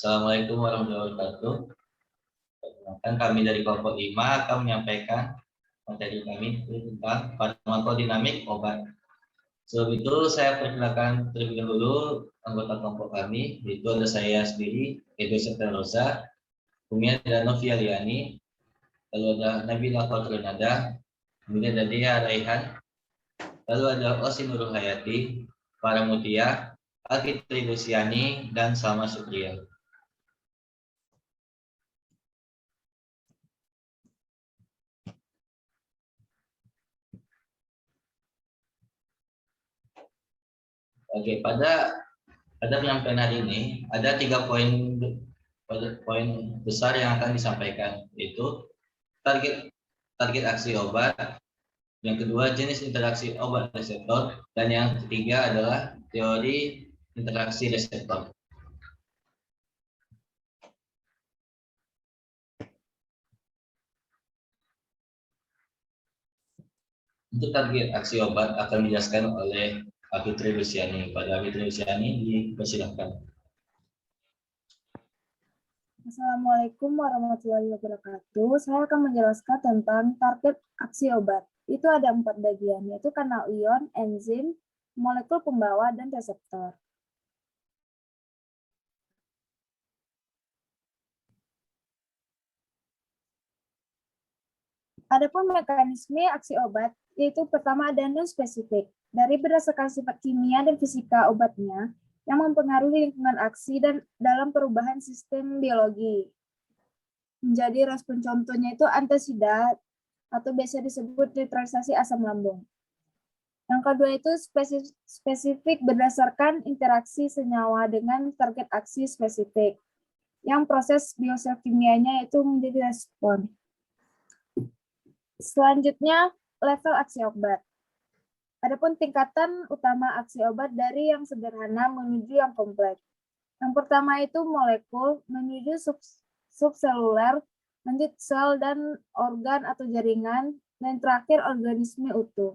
Assalamualaikum warahmatullahi wabarakatuh. Perkenalkan, kami dari kelompok 5 akan menyampaikan materi kami tentang farmakodinamik obat. Sebelum itu saya perkenalkan terlebih dahulu anggota kelompok kami, yaitu ada saya sendiri, Edo Rosa, kemudian ada Novia Liani, lalu ada Nabila Fatrunada, kemudian ada Dea Raihan, lalu ada Osi Nurul Hayati, Paramutia, Alfitri Luciani, dan Salma Supriya. Oke, pada penyampaian hari ini ada 3 poin besar yang akan disampaikan, yaitu target aksi obat, yang kedua jenis interaksi obat reseptor, dan yang ketiga adalah teori interaksi reseptor. Untuk target aksi obat akan dijelaskan oleh Alfitri Luciani. Pada Alfitri Luciani dipersilakan. Assalamualaikum warahmatullahi wabarakatuh. Saya akan menjelaskan tentang target aksi obat. Itu ada 4 bagian, yaitu kanal ion, enzim, molekul pembawa, dan reseptor. Adapun mekanisme aksi obat, yaitu pertama ada non-spesifik, dari berdasarkan sifat kimia dan fisika obatnya, yang mempengaruhi lingkungan aksi dan dalam perubahan sistem biologi. Menjadi respon contohnya itu antasida, atau biasa disebut neutralisasi asam lambung. Yang kedua itu spesifik berdasarkan interaksi senyawa dengan target aksi spesifik, yang proses biosel kimianya itu menjadi respon. Selanjutnya, level aksi obat. Adapun tingkatan utama aksi obat dari yang sederhana menuju yang kompleks. Yang pertama itu molekul menuju subseluler, lanjut sel dan organ atau jaringan, dan terakhir organisme utuh.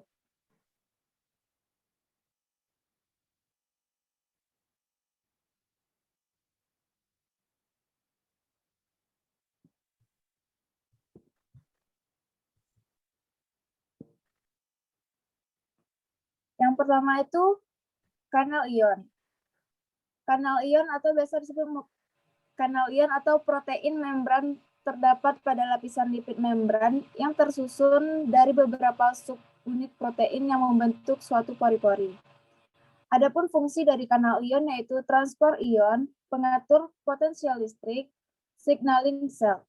Yang pertama itu kanal ion. Kanal ion atau biasa disebut kanal ion atau protein membran terdapat pada lapisan lipid membran yang tersusun dari beberapa subunit protein yang membentuk suatu pori-pori. Adapun fungsi dari kanal ion yaitu transport ion, pengatur potensial listrik, signaling sel,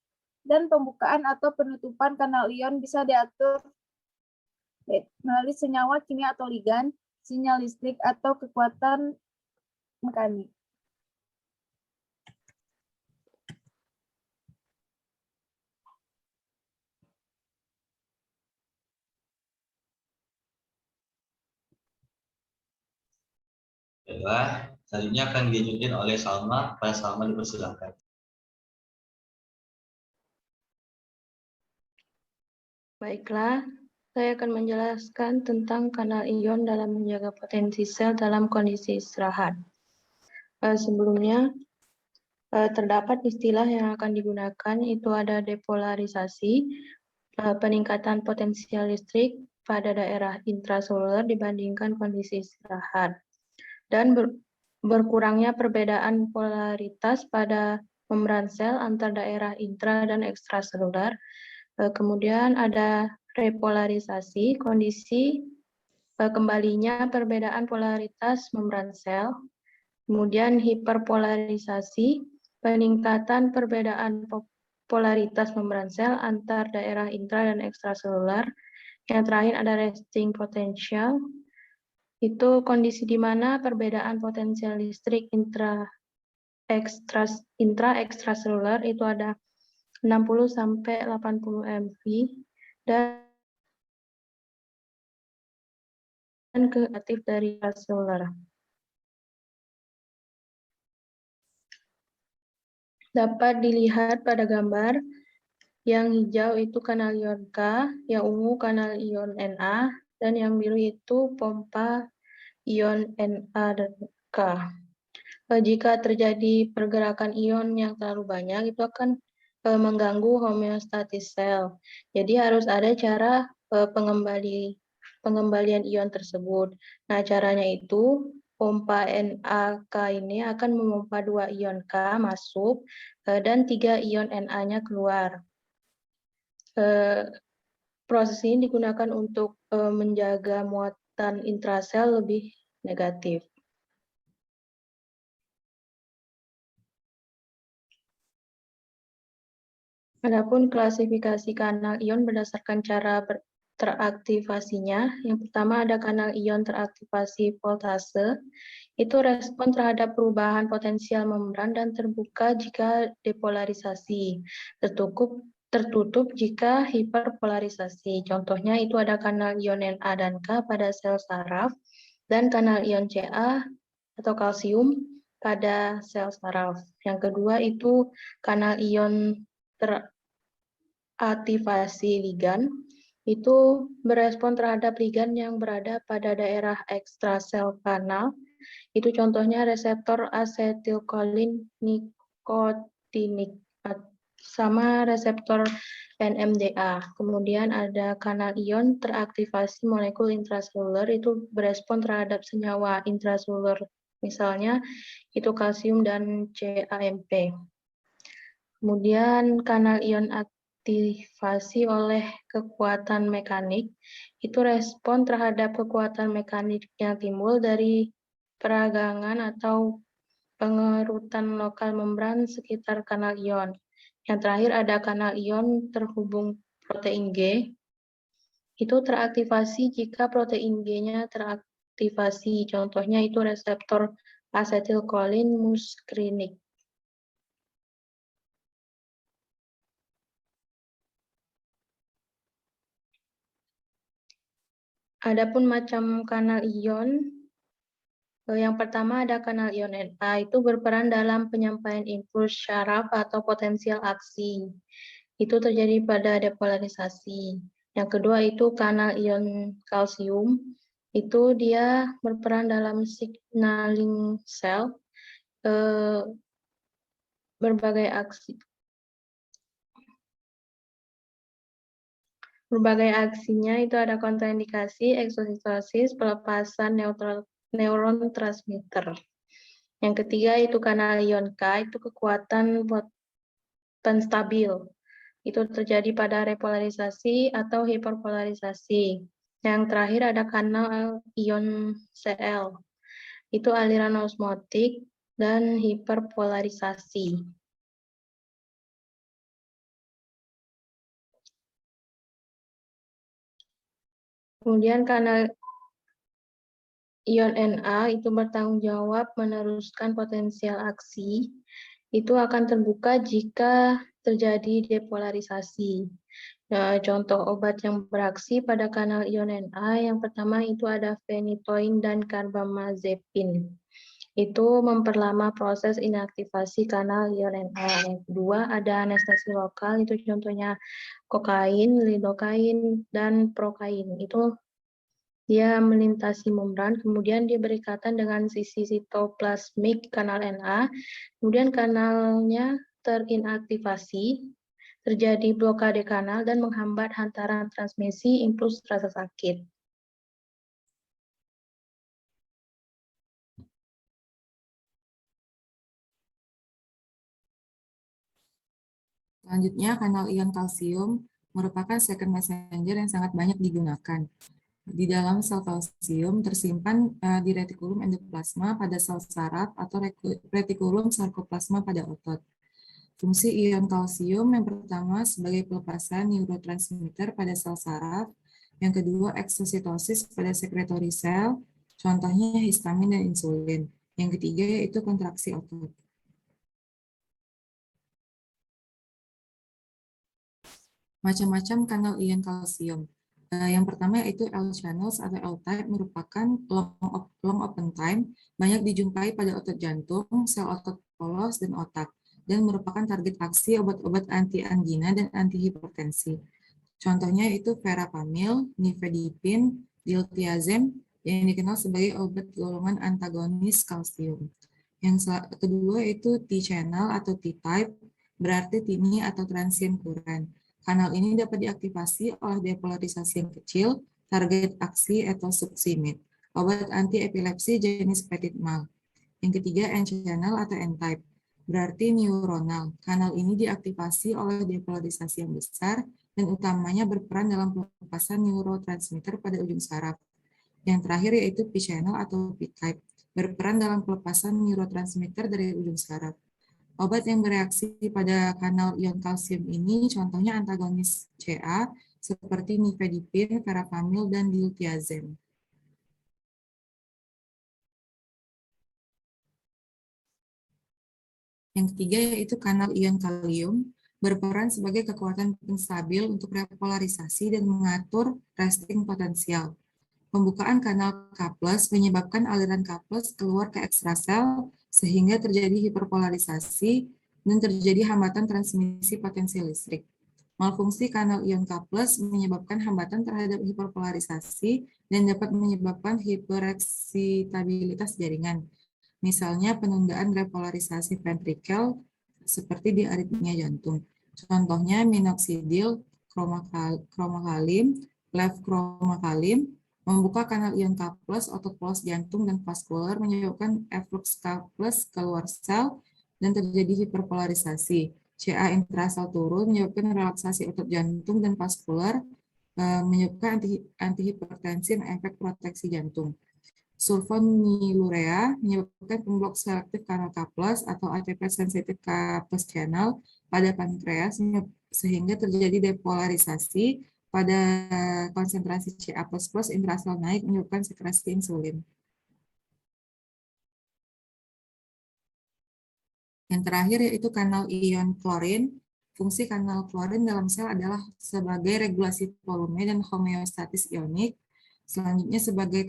dan pembukaan atau penutupan kanal ion bisa diatur melalui senyawa kimia atau ligan, sinyal listrik, atau kekuatan mekanik. Baiklah, selanjutnya akan dilanjutkan oleh Salma. Pak Salma dipersilakan. Baiklah, saya akan menjelaskan tentang kanal ion dalam menjaga potensi sel dalam kondisi istirahat. Sebelumnya, terdapat istilah yang akan digunakan, itu ada depolarisasi, peningkatan potensial listrik pada daerah intraseluler dibandingkan kondisi istirahat, dan berkurangnya perbedaan polaritas pada membran sel antar daerah intra dan ekstraseluler. Kemudian ada repolarisasi, kondisi kembalinya perbedaan polaritas membran sel. Kemudian hiperpolarisasi, peningkatan perbedaan polaritas membran sel antar daerah intra dan ekstraseluler. Yang terakhir ada resting potential, itu kondisi di mana perbedaan potensial listrik intra-ekstraseluler itu ada 60 sampai 80 MV dan negatif dari seluler. Dapat dilihat pada gambar, yang hijau itu kanal ion K, yang ungu kanal ion Na, dan yang biru itu pompa ion Na dan K. Jika terjadi pergerakan ion yang terlalu banyak, itu akan mengganggu homeostatis sel. Jadi harus ada cara pengembalian ion tersebut. Nah, caranya itu pompa NaK ini akan memompa 2 ion K masuk dan 3 ion Na-nya keluar. Proses ini digunakan untuk menjaga muatan intrasel lebih negatif. Adapun klasifikasi kanal ion berdasarkan cara teraktivasinya. Yang pertama ada kanal ion teraktivasi voltase. Itu respon terhadap perubahan potensial membran dan terbuka jika depolarisasi. Tertutup jika hiperpolarisasi. Contohnya itu ada kanal ion Na dan K pada sel saraf dan kanal ion Ca atau kalsium pada sel saraf. Yang kedua itu kanal ion teraktivasi ligan, itu berespon terhadap ligan yang berada pada daerah ekstrasel kanal. Itu contohnya reseptor asetilkolin nikotinik sama reseptor NMDA. Kemudian ada kanal ion teraktivasi molekul intraseluler, itu berespon terhadap senyawa intraseluler. Misalnya itu kalsium dan CAMP. Kemudian kanal ion aktivasi oleh kekuatan mekanik, itu respon terhadap kekuatan mekanik yang timbul dari peragangan atau pengerutan lokal membran sekitar kanal ion. Yang terakhir ada kanal ion terhubung protein G, itu teraktivasi jika protein G-nya teraktivasi. Contohnya itu reseptor asetilkolin muskrinik. Adapun macam kanal ion, yang pertama ada kanal ion Na, itu berperan dalam penyampaian impuls syaraf atau potensial aksi. Itu terjadi pada depolarisasi. Yang kedua itu kanal ion kalsium, itu dia berperan dalam signaling sel, berbagai aksi. Berbagai aksinya itu ada kontraindikasi, eksositosis, pelepasan neuron transmitter. Yang ketiga itu kanal ion K, itu kekuatan penstabil. Itu terjadi pada repolarisasi atau hiperpolarisasi. Yang terakhir ada kanal ion Cl, itu aliran osmotik dan hiperpolarisasi. Kemudian kanal ion Na itu bertanggung jawab meneruskan potensial aksi, itu akan terbuka jika terjadi depolarisasi. Nah, contoh obat yang beraksi pada kanal ion Na, yang pertama itu ada phenytoin dan carbamazepin. Itu memperlama proses inaktivasi kanal ion Na. Yang kedua ada anestesi lokal, itu contohnya kokain, lidokain, dan prokain. Itu dia melintasi membran, kemudian dia berikatan dengan sisi sitoplasmik kanal Na, kemudian kanalnya terinaktivasi, terjadi blokade kanal dan menghambat hantaran transmisi impuls rasa sakit. Selanjutnya, kanal ion kalsium merupakan second messenger yang sangat banyak digunakan. Di dalam sel kalsium tersimpan di retikulum endoplasma pada sel saraf atau retikulum sarkoplasma pada otot. Fungsi ion kalsium yang pertama sebagai pelepasan neurotransmitter pada sel saraf, yang kedua eksositosis pada sekretori sel, contohnya histamin dan insulin. Yang ketiga yaitu kontraksi otot. Macam-macam kanal ion kalsium. Yang pertama yaitu L-channels atau L-type merupakan long open time, banyak dijumpai pada otot jantung, sel otot polos, dan otak, dan merupakan target aksi obat-obat anti-angina dan antihipertensi. Contohnya itu verapamil, nifedipin, diltiazem, yang dikenal sebagai obat golongan antagonis kalsium. Kedua yaitu T-channel atau T-type, berarti tini atau transient current. Kanal ini dapat diaktifasi oleh depolarisasi yang kecil, target aksi atau subsimit, obat anti-epilepsi jenis Petitmal. Yang ketiga N-channel atau N-type, berarti neuronal. Kanal ini diaktifasi oleh depolarisasi yang besar dan utamanya berperan dalam pelepasan neurotransmitter pada ujung saraf. Yang terakhir yaitu P-channel atau P-type, berperan dalam pelepasan neurotransmitter dari ujung saraf. Obat yang bereaksi pada kanal ion kalsium ini contohnya antagonis CA seperti nifedipin, verapamil, dan diltiazem. Yang ketiga yaitu kanal ion kalium, berperan sebagai kekuatan penstabil untuk repolarisasi dan mengatur resting potensial. Pembukaan kanal K+ menyebabkan aliran K+ keluar ke ekstrasel sehingga terjadi hiperpolarisasi dan terjadi hambatan transmisi potensi listrik. Malfungsi kanal ion K+ menyebabkan hambatan terhadap hiperpolarisasi dan dapat menyebabkan hipereksitabilitas jaringan. Misalnya penundaan repolarisasi ventrikel seperti di aritmia jantung. Contohnya minoxidil, kromakalim, levkromakalim, membuka kanal ion K+ otot polos jantung dan vaskular menyebabkan efflux K+ keluar sel dan terjadi hiperpolarisasi. CA intrasel turun menyebabkan relaksasi otot jantung dan vaskular, menyebabkan antihipertensi dan efek proteksi jantung. Sulfonylurea menyebabkan pemblok selektif kanal K+ atau ATP sensitif K+ channel pada pankreas sehingga terjadi depolarisasi pada konsentrasi CA++ intrasel naik menyebabkan sekresi insulin. Yang terakhir yaitu kanal ion klorin. Fungsi kanal klorin dalam sel adalah sebagai regulasi volume dan homeostatis ionik. Selanjutnya sebagai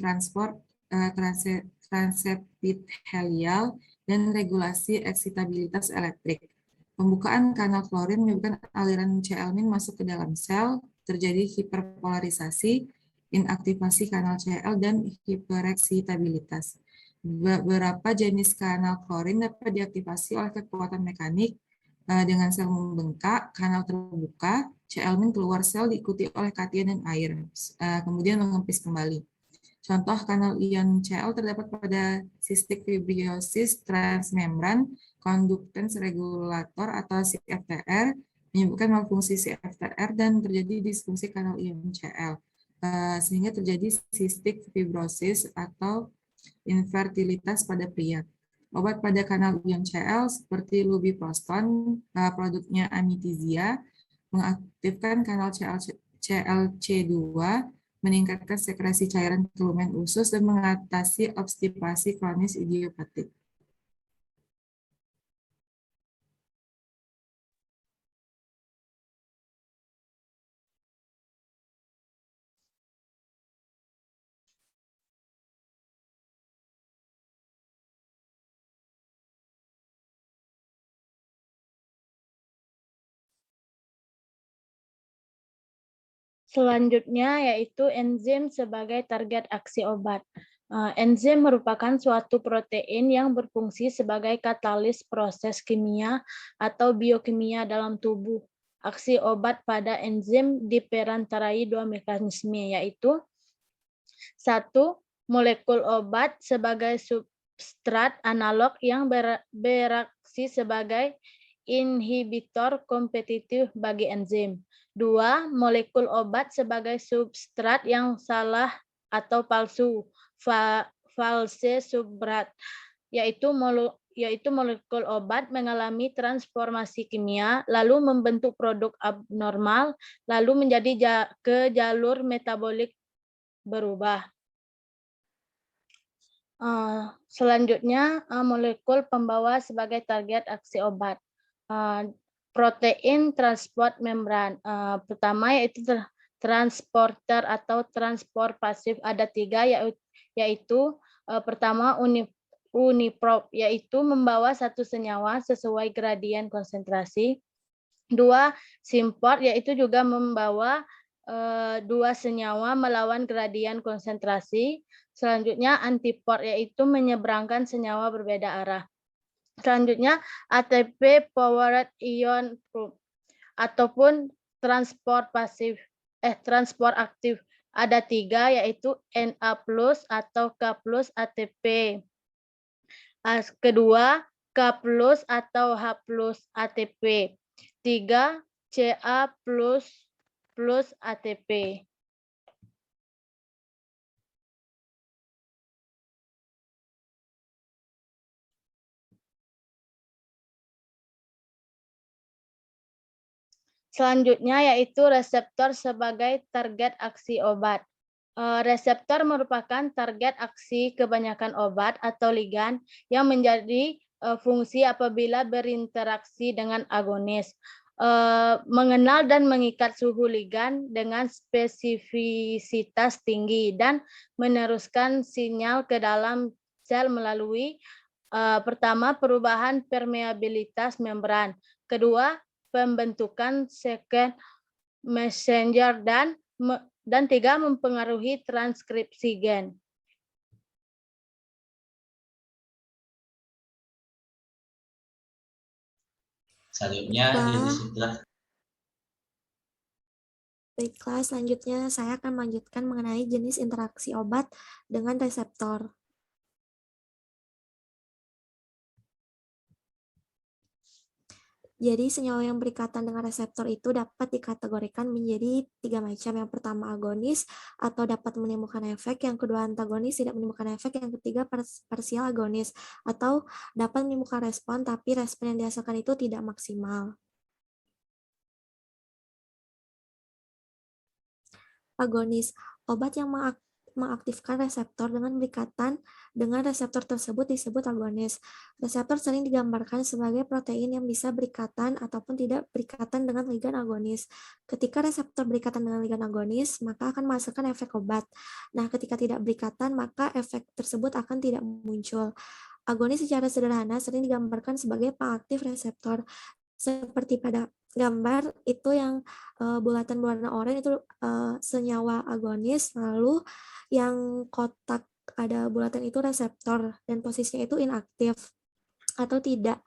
transepithelial dan regulasi eksitabilitas elektrik. Pembukaan kanal klorin menyebabkan aliran Cl- masuk ke dalam sel, terjadi hiperpolarisasi, inaktivasi kanal Cl, dan hipereksitabilitas. Beberapa jenis kanal klorin dapat diaktifasi oleh kekuatan mekanik dengan sel membengkak, kanal terbuka, Cl- keluar sel diikuti oleh kation dan air, kemudian mengempis kembali. Contoh kanal ion Cl terdapat pada cystic fibrosis transmembran, conductance regulator atau CFTR, menyebabkan malfungsi CFTR dan terjadi disfungsi kanal ion Cl, sehingga terjadi cystic fibrosis atau infertilitas pada pria. Obat pada kanal ion Cl seperti lubiproston, produknya Amitizia, mengaktifkan kanal CLC2, meningkatkan sekresi cairan kelumen usus dan mengatasi obstipasi kronis idiopatik. Selanjutnya yaitu enzim sebagai target aksi obat. Enzim merupakan suatu protein yang berfungsi sebagai katalis proses kimia atau biokimia dalam tubuh. Aksi obat pada enzim diperantarai dua mekanisme, yaitu 1. Molekul obat sebagai substrat analog yang bereaksi sebagai inhibitor kompetitif bagi enzim. 2. Molekul obat sebagai substrat yang salah atau palsu, false substrat, yaitu molekul obat mengalami transformasi kimia, lalu membentuk produk abnormal, lalu menjadi ke jalur metabolik berubah. Selanjutnya, molekul pembawa sebagai target aksi obat. Protein transport membran. Pertama yaitu transporter atau transport pasif. Ada 3, yaitu pertama uniprop, yaitu membawa satu senyawa sesuai gradien konsentrasi. 2. Simport, yaitu juga membawa 2 senyawa melawan gradien konsentrasi. Selanjutnya antiport, yaitu menyeberangkan senyawa berbeda arah. Selanjutnya ATP powered ion pump ataupun transport aktif. Ada 3 yaitu Na+ atau K+ ATP. Kedua K+ atau H+ ATP. 3 Ca+ ATP. Selanjutnya yaitu reseptor sebagai target aksi obat. Reseptor merupakan target aksi kebanyakan obat atau ligan yang menjadi fungsi apabila berinteraksi dengan agonis. Mengenal dan mengikat suhu ligan dengan spesifisitas tinggi dan meneruskan sinyal ke dalam sel melalui pertama perubahan permeabilitas membran, kedua pembentukan second messenger dan 3 mempengaruhi transkripsi gen. Selanjutnya Baiklah, selanjutnya saya akan melanjutkan mengenai jenis interaksi obat dengan reseptor. Jadi senyawa yang berikatan dengan reseptor itu dapat dikategorikan menjadi 3 macam. Yang pertama agonis atau dapat menimbulkan efek, yang kedua antagonis tidak menimbulkan efek, yang ketiga parsial agonis atau dapat menimbulkan respon tapi respon yang dihasilkan itu tidak maksimal. Agonis, obat yang mengaktifkan reseptor dengan berikatan dengan reseptor tersebut disebut agonis. Reseptor sering digambarkan sebagai protein yang bisa berikatan ataupun tidak berikatan dengan ligan agonis. Ketika reseptor berikatan dengan ligan agonis, maka akan menghasilkan efek obat. Nah, ketika tidak berikatan, maka efek tersebut akan tidak muncul. Agonis secara sederhana sering digambarkan sebagai pengaktif reseptor. Seperti pada gambar itu yang bulatan berwarna oranye itu senyawa agonis, lalu yang kotak ada bulatan itu reseptor dan posisinya itu inaktif atau tidak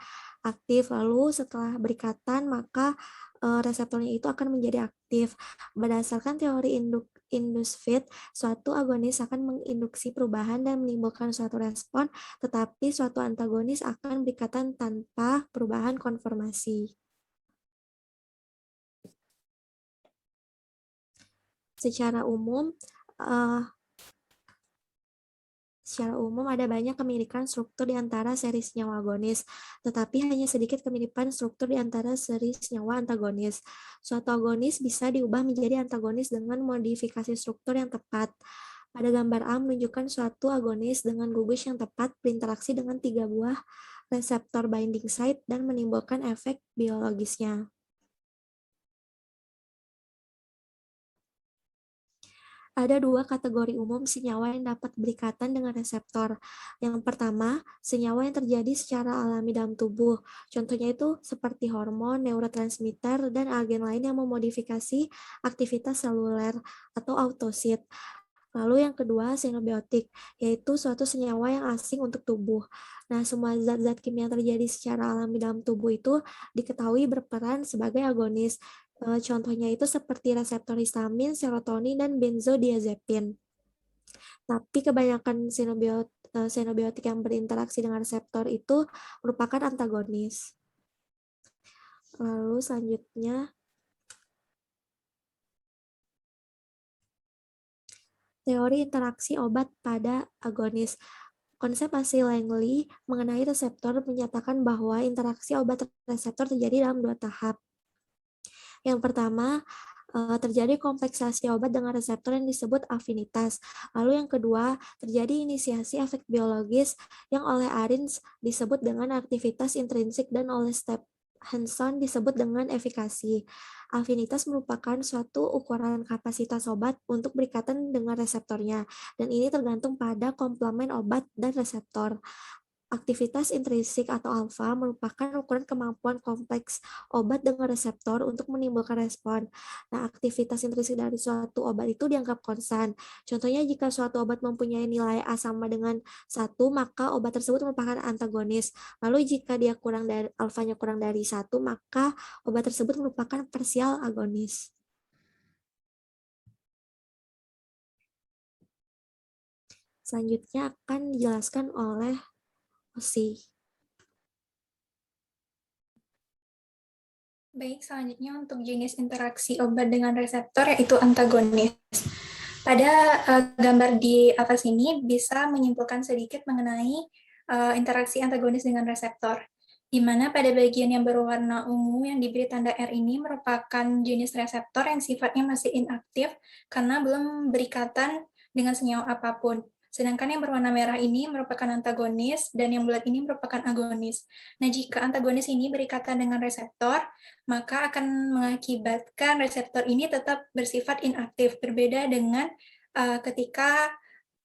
aktif. Lalu setelah berikatan maka reseptornya itu akan menjadi aktif. Berdasarkan teori induced fit, suatu agonis akan menginduksi perubahan dan menimbulkan suatu respon, tetapi suatu antagonis akan berikatan tanpa perubahan konformasi. Secara umum ada banyak kemiripan struktur di antara seri senyawa agonis, tetapi hanya sedikit kemiripan struktur di antara seri senyawa antagonis. Suatu agonis bisa diubah menjadi antagonis dengan modifikasi struktur yang tepat. Pada gambar A menunjukkan suatu agonis dengan gugus yang tepat berinteraksi dengan 3 buah reseptor binding site dan menimbulkan efek biologisnya. Ada 2 kategori umum senyawa yang dapat berikatan dengan reseptor. Yang pertama, senyawa yang terjadi secara alami dalam tubuh. Contohnya itu seperti hormon, neurotransmitter, dan agen lain yang memodifikasi aktivitas seluler atau autosit. Lalu yang kedua, xenobiotik, yaitu suatu senyawa yang asing untuk tubuh. Nah, semua zat-zat kimia yang terjadi secara alami dalam tubuh itu diketahui berperan sebagai agonis. Contohnya itu seperti reseptor histamin, serotonin, dan benzodiazepin. Tapi kebanyakan xenobiotik yang berinteraksi dengan reseptor itu merupakan antagonis. Lalu selanjutnya, teori interaksi obat pada agonis. Konsep asli Langley mengenai reseptor menyatakan bahwa interaksi obat reseptor terjadi dalam 2 tahap. Yang pertama, terjadi kompleksasi obat dengan reseptor yang disebut afinitas. Lalu yang kedua, terjadi inisiasi efek biologis yang oleh Arins disebut dengan aktivitas intrinsik dan oleh Stephenson disebut dengan efikasi. Afinitas merupakan suatu ukuran kapasitas obat untuk berikatan dengan reseptornya, dan ini tergantung pada komplement obat dan reseptor. Aktivitas intrinsik atau alfa merupakan ukuran kemampuan kompleks obat dengan reseptor untuk menimbulkan respon. Nah, aktivitas intrinsik dari suatu obat itu dianggap konstan. Contohnya, jika suatu obat mempunyai nilai A sama dengan 1, maka obat tersebut merupakan antagonis. Lalu jika dia alfanya kurang dari 1, maka obat tersebut merupakan parsial agonis. Selanjutnya akan dijelaskan oleh Osi. Baik, selanjutnya untuk jenis interaksi obat dengan reseptor yaitu antagonis. Pada gambar di atas ini bisa menyimpulkan sedikit mengenai interaksi antagonis dengan reseptor, di mana pada bagian yang berwarna ungu yang diberi tanda R ini merupakan jenis reseptor yang sifatnya masih inaktif karena belum berikatan dengan senyawa apapun. Sedangkan yang berwarna merah ini merupakan antagonis dan yang bulat ini merupakan agonis. Nah, jika antagonis ini berikatan dengan reseptor, maka akan mengakibatkan reseptor ini tetap bersifat inaktif, berbeda dengan ketika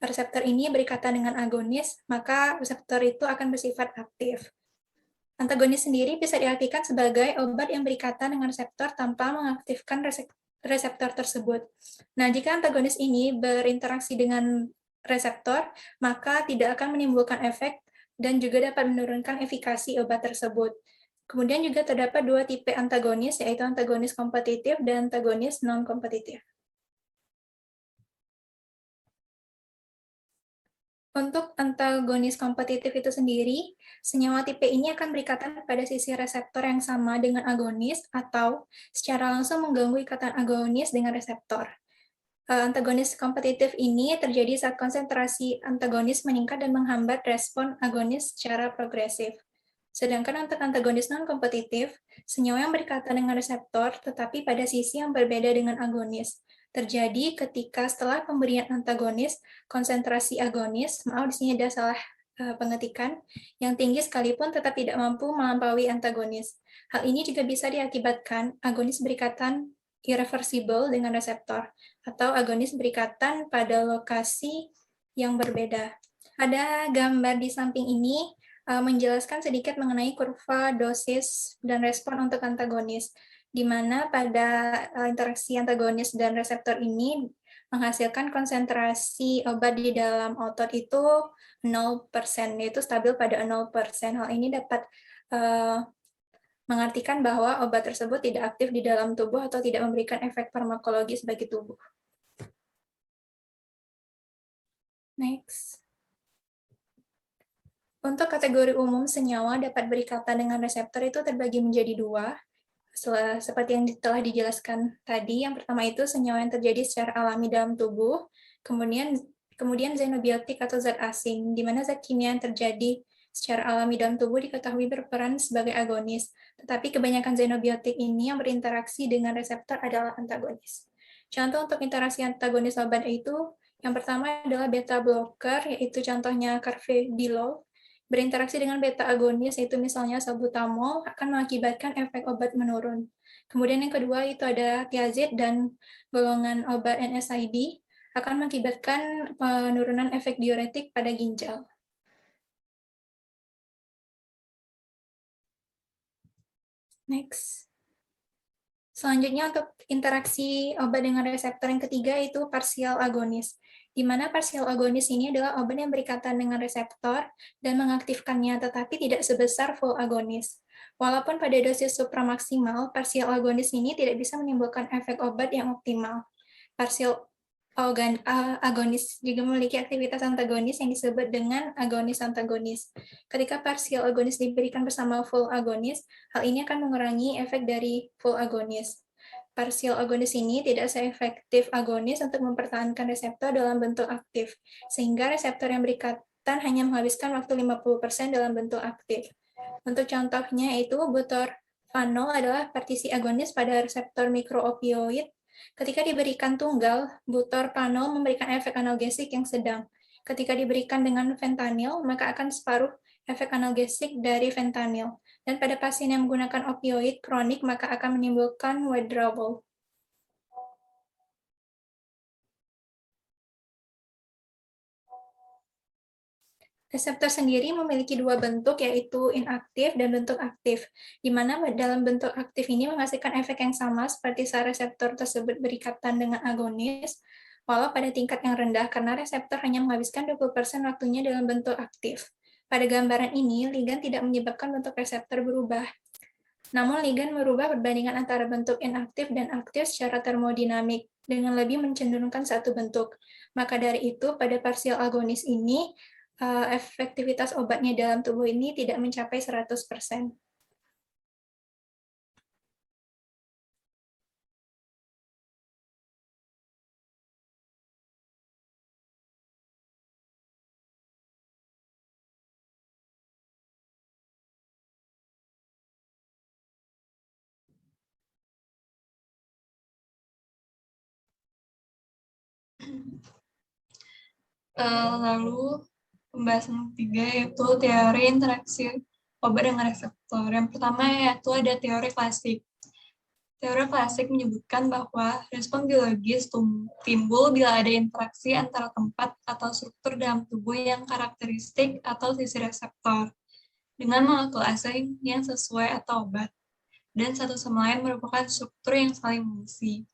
reseptor ini berikatan dengan agonis, maka reseptor itu akan bersifat aktif. Antagonis sendiri bisa diartikan sebagai obat yang berikatan dengan reseptor tanpa mengaktifkan reseptor tersebut. Nah, jika antagonis ini berinteraksi dengan reseptor, maka tidak akan menimbulkan efek dan juga dapat menurunkan efikasi obat tersebut. Kemudian juga terdapat dua tipe antagonis, yaitu antagonis kompetitif dan antagonis non-kompetitif. Untuk antagonis kompetitif itu sendiri, senyawa tipe ini akan berikatan pada sisi reseptor yang sama dengan agonis atau secara langsung mengganggu ikatan agonis dengan reseptor. Antagonis kompetitif ini terjadi saat konsentrasi antagonis meningkat dan menghambat respon agonis secara progresif. Sedangkan untuk antagonis non-kompetitif, senyawa yang berikatan dengan reseptor tetapi pada sisi yang berbeda dengan agonis. Terjadi ketika setelah pemberian antagonis, konsentrasi agonis, maaf di sini ada salah pengetikan, yang tinggi sekalipun tetap tidak mampu melampaui antagonis. Hal ini juga bisa diakibatkan agonis berikatan irreversible dengan reseptor, atau agonis berikatan pada lokasi yang berbeda. Ada gambar di samping ini menjelaskan sedikit mengenai kurva dosis dan respon untuk antagonis, di mana pada interaksi antagonis dan reseptor ini menghasilkan konsentrasi obat di dalam otot itu 0%, yaitu stabil pada 0%. Hal ini dapat mengartikan bahwa obat tersebut tidak aktif di dalam tubuh atau tidak memberikan efek farmakologis bagi tubuh. Next. Untuk kategori umum, senyawa dapat berikatan dengan reseptor itu terbagi menjadi dua. Seperti yang telah dijelaskan tadi, yang pertama itu senyawa yang terjadi secara alami dalam tubuh, kemudian xenobiotik atau zat asing, di mana zat kimia yang terjadi secara alami dalam tubuh diketahui berperan sebagai agonis, tetapi kebanyakan xenobiotik ini yang berinteraksi dengan reseptor adalah antagonis. Contoh untuk interaksi antagonis obat itu, yang pertama adalah beta blocker, yaitu contohnya carvedilol. Berinteraksi dengan beta agonis, yaitu misalnya salbutamol, akan mengakibatkan efek obat menurun. Kemudian yang kedua itu ada thiazid dan golongan obat NSAID, akan mengakibatkan penurunan efek diuretik pada ginjal. Next. Selanjutnya untuk interaksi obat dengan reseptor yang ketiga itu partial agonis, di mana partial agonis ini adalah obat yang berikatan dengan reseptor dan mengaktifkannya, tetapi tidak sebesar full agonis. Walaupun pada dosis supramaksimal, partial agonis ini tidak bisa menimbulkan efek obat yang optimal. Partial agonis juga memiliki aktivitas antagonis yang disebut dengan agonis-antagonis. Ketika partial agonis diberikan bersama full agonis, hal ini akan mengurangi efek dari full agonis. Partial agonis ini tidak seefektif agonis untuk mempertahankan reseptor dalam bentuk aktif, sehingga reseptor yang berikatan hanya menghabiskan waktu 50% dalam bentuk aktif. Untuk contohnya yaitu butorphanol adalah partisi agonis pada reseptor mikroopioid. Ketika diberikan tunggal, butorphanol memberikan efek analgesik yang sedang. Ketika diberikan dengan fentanyl, maka akan separuh efek analgesik dari fentanyl. Dan pada pasien yang menggunakan opioid kronik, maka akan menimbulkan withdrawal. Reseptor sendiri memiliki dua bentuk, yaitu inaktif dan bentuk aktif, di mana dalam bentuk aktif ini menghasilkan efek yang sama seperti saat reseptor tersebut berikatan dengan agonis, walau pada tingkat yang rendah karena reseptor hanya menghabiskan 20% waktunya dalam bentuk aktif. Pada gambaran ini, ligan tidak menyebabkan bentuk reseptor berubah. Namun, ligan merubah perbandingan antara bentuk inaktif dan aktif secara termodinamik, dengan lebih mencenderungkan satu bentuk. Maka dari itu, pada parsial agonis ini, efektivitas obatnya dalam tubuh ini tidak mencapai 100%. Lalu pembahasan ketiga yaitu teori interaksi obat dengan reseptor. Yang pertama yaitu ada teori klasik. Teori klasik menyebutkan bahwa respon biologis timbul bila ada interaksi antara tempat atau struktur dalam tubuh yang karakteristik atau sisi reseptor dengan molekul asing yang sesuai atau obat, dan satu sama lain merupakan struktur yang saling mengisi.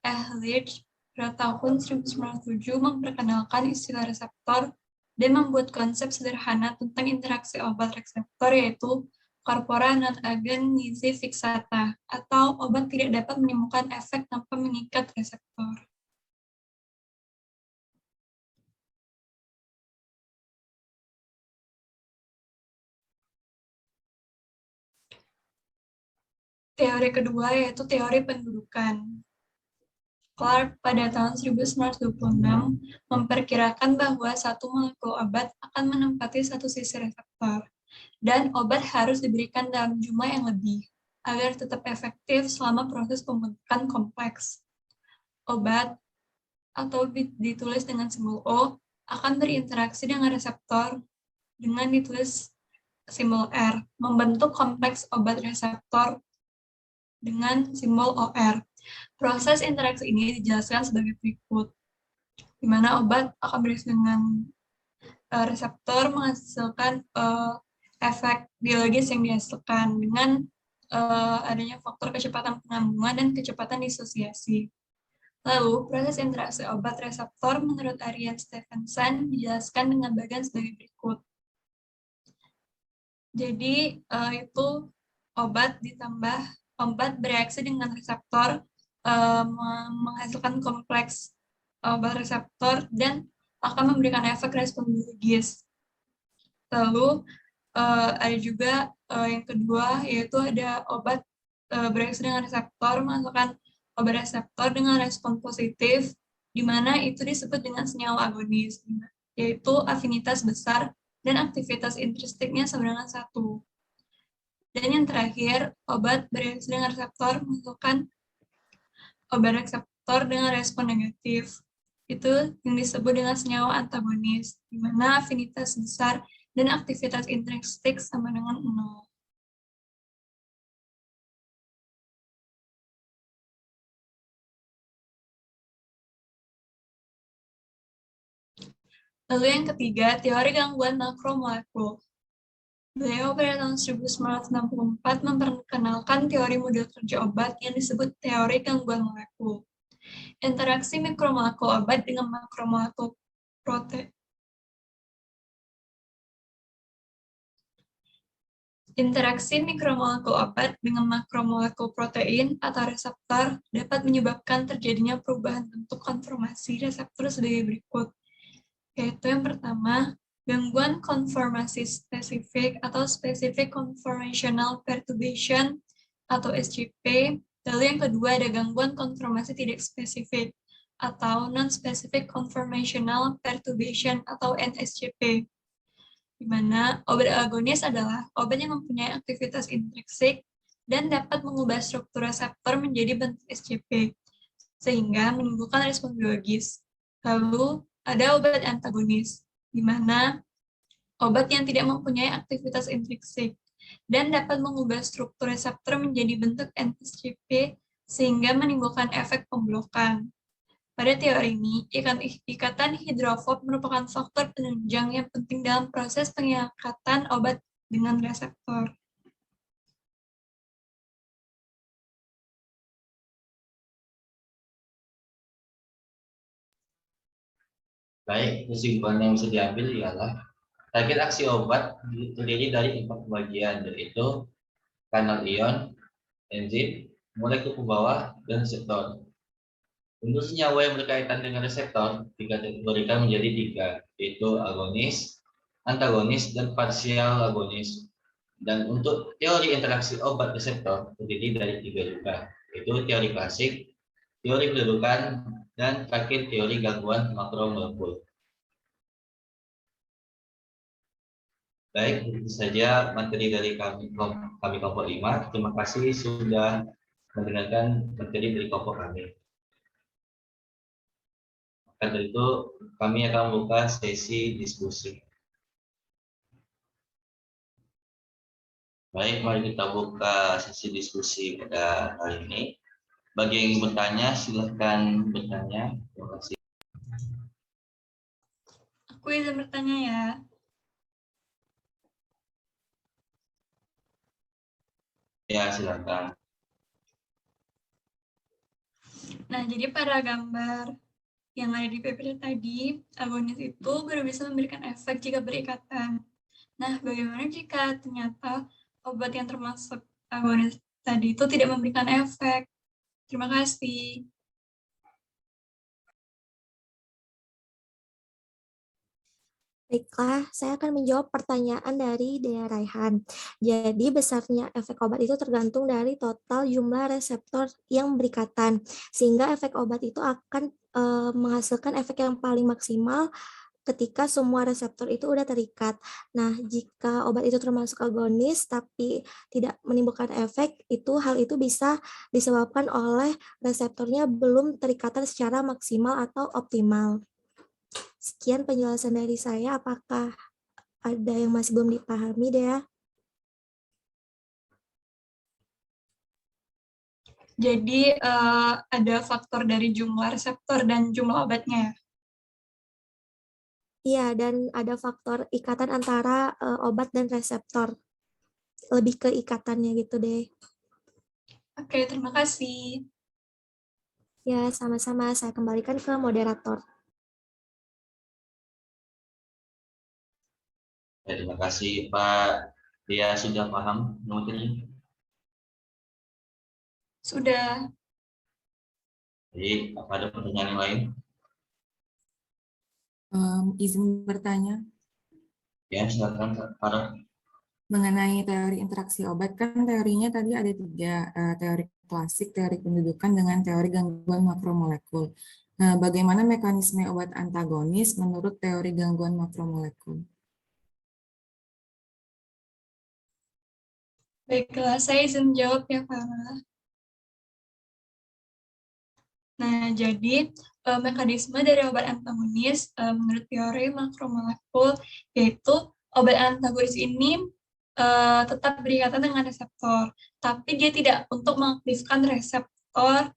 Ehrlich pada tahun 1907 memperkenalkan istilah reseptor dan membuat konsep sederhana tentang interaksi obat reseptor, yaitu corpora non agonisi fixata, atau obat tidak dapat menemukan efek tanpa mengikat reseptor. Teori kedua yaitu teori pendudukan. Clark pada tahun 1926 memperkirakan bahwa satu molekul obat akan menempati satu sisi reseptor, dan obat harus diberikan dalam jumlah yang lebih, agar tetap efektif selama proses pembentukan kompleks. Obat, atau ditulis dengan simbol O, akan berinteraksi dengan reseptor dengan ditulis simbol R, membentuk kompleks obat reseptor dengan simbol OR. Proses interaksi ini dijelaskan sebagai berikut, di mana obat akan bereaksi dengan reseptor menghasilkan efek biologis yang dihasilkan dengan adanya faktor kecepatan penggabungan dan kecepatan disosiasi. Lalu, proses interaksi obat reseptor menurut Arian Stephenson dijelaskan dengan bagian sebagai berikut. Jadi, itu obat bereaksi dengan reseptor, menghasilkan kompleks obat reseptor, dan akan memberikan efek respon biologis. Lalu, ada juga yang kedua, yaitu ada obat bereaksi dengan reseptor, menghasilkan obat reseptor dengan respon positif, di mana itu disebut dengan senyawa agonis, yaitu afinitas besar dan aktivitas intrinstiknya sama dengan 1. Dan yang terakhir, obat bereaksi dengan reseptor menghasilkan obat reseptor dengan respon negatif. Itu yang disebut dengan senyawa antagonis, di mana afinitas besar dan aktivitas intrinsik sama dengan 0. Lalu yang ketiga, teori gangguan makromolekul. Beliau pada tahun 1964 memperkenalkan teori model kerja obat yang disebut teori gangguan molekul. Interaksi mikromolekul obat dengan makromolekul protein. Interaksi mikromolekul obat dengan makromolekul protein atau reseptor dapat menyebabkan terjadinya perubahan bentuk konformasi reseptor sebagai berikut, yaitu yang pertama, gangguan konformasi spesifik atau Specific Conformational Perturbation atau SCP. Lalu yang kedua ada gangguan konformasi tidak spesifik atau Non-Specific Conformational Perturbation atau NSCP, di mana obat agonis adalah obat yang mempunyai aktivitas intrinsik dan dapat mengubah struktur reseptor menjadi bentuk SCP, sehingga menimbulkan respon biologis. Lalu ada obat antagonis, di mana obat yang tidak mempunyai aktivitas intrinsik dan dapat mengubah struktur reseptor menjadi bentuk NSCP sehingga menimbulkan efek pemblokan. Pada teori ini, ikatan hidrofob merupakan faktor penunjang yang penting dalam proses pengikatan obat dengan reseptor. Baik, kesimpulan yang bisa diambil ialah target aksi obat terdiri dari 4 bagian, yaitu kanal ion, enzim, molekul pembawa, dan reseptor. Untuk senyawa yang berkaitan dengan reseptor dikategorikan menjadi 3, yaitu agonis, antagonis, dan parsial agonis. Dan untuk teori interaksi obat reseptor terdiri dari 3 juga, yaitu teori klasik, teori pendudukan, dan terakhir teori gangguan makromolekul. Baik, itu saja materi dari kami kelompok 5. Terima kasih sudah mendengarkan materi dari kelompok kami. Maka dari itu, kami akan membuka sesi diskusi. Baik, mari kita buka sesi diskusi pada hari ini. Bagi yang ingin bertanya, silahkan bertanya. Terima kasih. Aku izin bertanya ya. Ya, silakan. Nah, jadi pada gambar yang ada di PPT tadi, agonis itu baru bisa memberikan efek jika berikatan. Nah, bagaimana jika ternyata obat yang termasuk agonis tadi itu tidak memberikan efek? Terima kasih. Baiklah, saya akan menjawab pertanyaan dari Dea Raihan. Jadi, besarnya efek obat itu tergantung dari total jumlah reseptor yang berikatan, sehingga efek obat itu akan menghasilkan efek yang paling maksimal ketika semua reseptor itu udah terikat. Nah, jika obat itu termasuk agonis tapi tidak menimbulkan efek, hal itu bisa disebabkan oleh reseptornya belum terikatan secara maksimal atau optimal. Sekian penjelasan dari saya. Apakah ada yang masih belum dipahami, Dea? Jadi ada faktor dari jumlah reseptor dan jumlah obatnya. Iya, dan ada faktor ikatan antara obat dan reseptor. Lebih ke ikatannya gitu deh. Oke, terima kasih. Ya, sama-sama. Saya kembalikan ke moderator. Ya, terima kasih Pak. Dia sudah paham materinya? Sudah. Jadi, apa ada pertanyaan yang lain? Izin bertanya Ya, silakan Kak Farah. mengenai teori interaksi obat, kan teorinya tadi ada 3, teori klasik, teori pendudukan, dengan teori gangguan makromolekul. Nah, bagaimana mekanisme obat antagonis menurut teori gangguan makromolekul? Baiklah, saya izin jawab ya, Farah. Nah, jadi mekanisme dari obat antagonis menurut teori makromolekul, yaitu obat antagonis ini tetap berikatan dengan reseptor, tapi dia tidak untuk mengaktifkan reseptor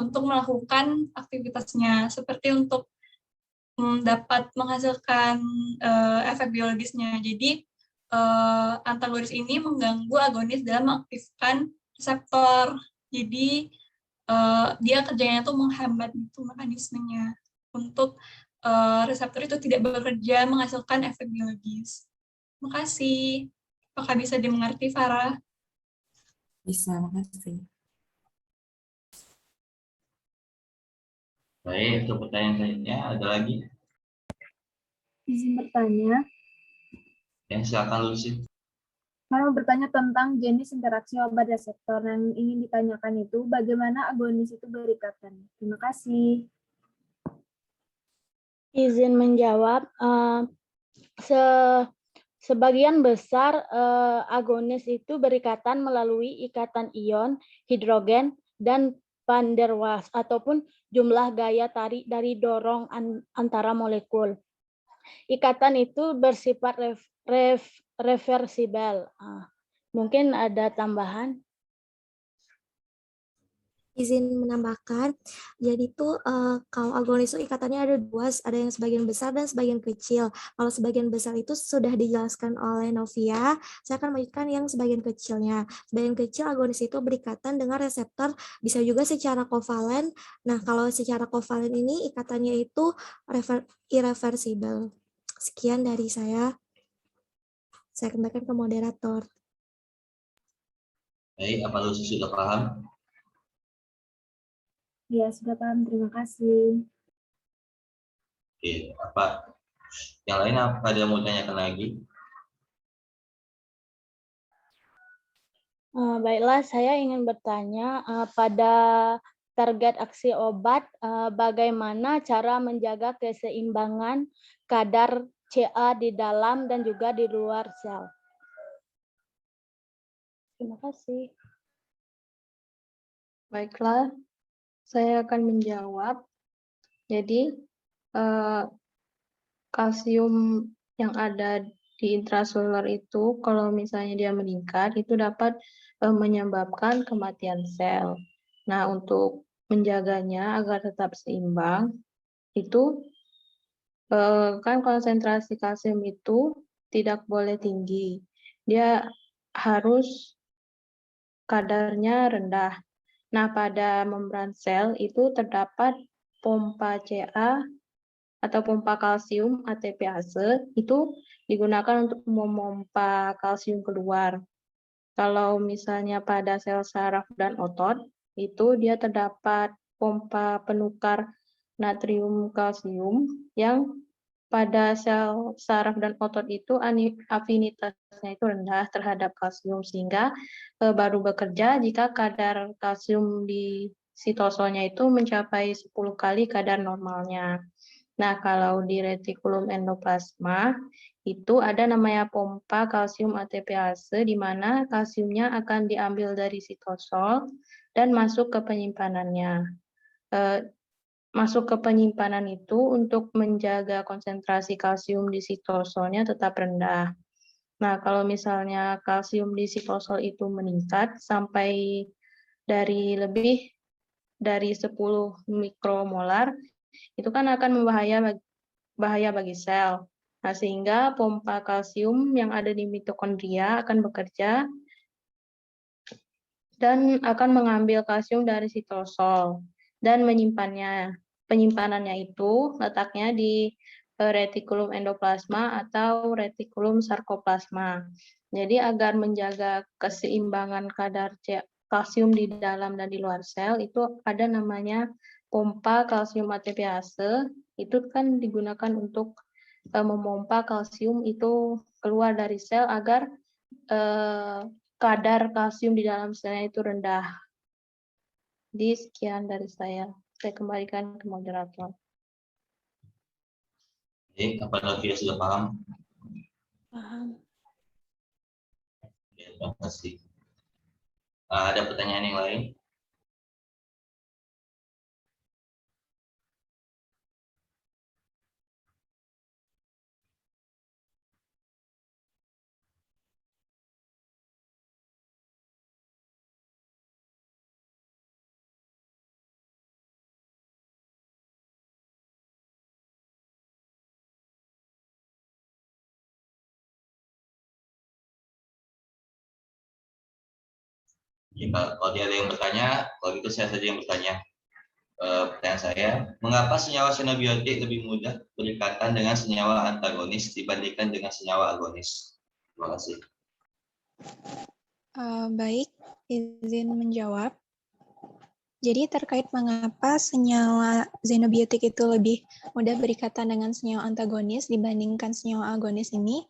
untuk melakukan aktivitasnya, seperti untuk dapat menghasilkan efek biologisnya. Jadi, antagonis ini mengganggu agonis dalam mengaktifkan reseptor. Jadi, dia kerjanya itu menghambat itu mekanismenya untuk reseptor itu tidak bekerja menghasilkan efek biologis. Terima kasih. Apakah bisa dimengerti, Farah? Bisa, makasih. Baik, untuk pertanyaan selanjutnya ada lagi? Izin bertanya. Ya, silakan Lucy. Saya mau bertanya tentang jenis interaksi obat reseptor. Yang ingin ditanyakan itu bagaimana agonis itu berikatan. Terima kasih. Izin menjawab, sebagian besar agonis itu berikatan melalui ikatan ion, hidrogen, dan van der Waals ataupun jumlah gaya tarik dari dorong antara molekul. Ikatan itu bersifat reversibel. Mungkin ada tambahan? izin menambahkan. Jadi tuh kalau agonis itu ikatannya ada dua, ada yang sebagian besar dan sebagian kecil. Kalau sebagian besar itu sudah dijelaskan oleh Novia, saya akan melanjutkan yang sebagian kecilnya. Sebagian kecil agonis itu berikatan dengan reseptor, bisa juga secara kovalen. Nah, kalau secara kovalen ini ikatannya itu irreversibel. Sekian dari saya. Saya kembalikan ke moderator. Baik, apa Lucy sudah paham? Ya, sudah paham. Terima kasih. Oke, apa yang lain apa ada mau tanyakan lagi? Baiklah, saya ingin bertanya pada target aksi obat, bagaimana cara menjaga keseimbangan kadar Ca di dalam dan juga di luar sel. Terima kasih. Baiklah, saya akan menjawab. Jadi, kalsium yang ada di intraseluler itu, kalau misalnya dia meningkat, itu dapat menyebabkan kematian sel. Nah, untuk menjaganya agar tetap seimbang, itu kan konsentrasi kalsium itu tidak boleh tinggi. Dia harus kadarnya rendah. Nah, pada membran sel itu terdapat pompa Ca atau pompa kalsium ATPase, itu digunakan untuk memompa kalsium keluar. Kalau misalnya pada sel saraf dan otot, itu dia terdapat pompa penukar natrium kalsium yang pada sel saraf dan otot itu afinitasnya itu rendah terhadap kalsium, sehingga baru bekerja jika kadar kalsium di sitosolnya itu mencapai 10 kali kadar normalnya. Nah, kalau di retikulum endoplasma itu ada namanya pompa kalsium ATPase, di mana kalsiumnya akan diambil dari sitosol dan masuk ke penyimpanannya. Masuk ke penyimpanan itu untuk menjaga konsentrasi kalsium di sitosolnya tetap rendah. Nah, kalau misalnya kalsium di sitosol itu meningkat sampai dari lebih dari 10 mikromolar, itu kan akan bahaya bagi sel. Nah, sehingga pompa kalsium yang ada di mitokondria akan bekerja dan akan mengambil kalsium dari sitosol dan menyimpannya. Penyimpanannya itu letaknya di retikulum endoplasma atau retikulum sarkoplasma. Jadi agar menjaga keseimbangan kadar kalsium di dalam dan di luar sel, itu ada namanya pompa kalsium ATPase. Itu kan digunakan untuk memompa kalsium itu keluar dari sel agar kadar kalsium di dalam selnya itu rendah. Jadi sekian dari saya. Saya kembalikan ke moderator. Baik, apa Novia sudah paham? Paham. Ya, terima kasih. Ada pertanyaan yang lain? Ya, kalau dia ada yang bertanya, kalau gitu saya saja yang bertanya. Pertanyaan saya, mengapa senyawa xenobiotik lebih mudah berikatan dengan senyawa antagonis dibandingkan dengan senyawa agonis? Terima kasih. Baik, izin menjawab. Jadi terkait mengapa senyawa xenobiotik itu lebih mudah berikatan dengan senyawa antagonis dibandingkan senyawa agonis ini,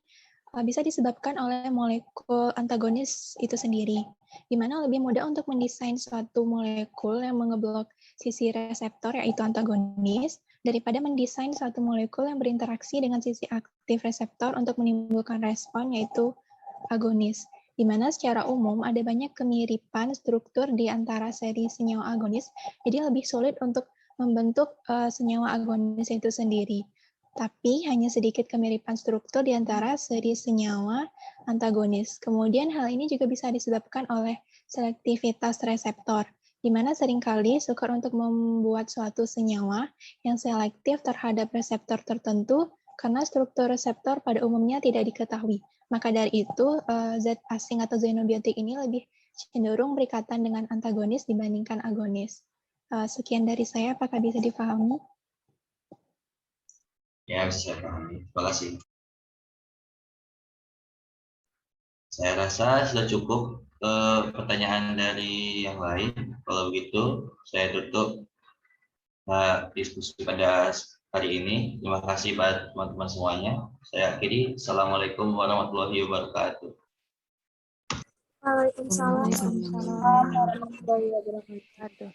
bisa disebabkan oleh molekul antagonis itu sendiri, di mana lebih mudah untuk mendesain suatu molekul yang mengeblok sisi reseptor yaitu antagonis, daripada mendesain suatu molekul yang berinteraksi dengan sisi aktif reseptor untuk menimbulkan respon yaitu agonis, di mana secara umum ada banyak kemiripan struktur di antara seri senyawa agonis, jadi lebih sulit untuk membentuk senyawa agonis itu sendiri. Tapi hanya sedikit kemiripan struktur di antara seri senyawa antagonis. Kemudian hal ini juga bisa disebabkan oleh selektivitas reseptor, di mana seringkali sukar untuk membuat suatu senyawa yang selektif terhadap reseptor tertentu karena struktur reseptor pada umumnya tidak diketahui. Maka dari itu, zat asing atau xenobiotik ini lebih cenderung berikatan dengan antagonis dibandingkan agonis. Sekian dari saya, apakah bisa dipahami? Ya, bisa saya pahami. Terima kasih. Saya rasa sudah cukup pertanyaan dari yang lain. Kalau begitu, saya tutup diskusi pada hari ini. Terima kasih pada teman-teman semuanya. Saya akhiri. Assalamualaikum warahmatullahi wabarakatuh. Waalaikumsalam. Waalaikumsalam warahmatullahi wabarakatuh.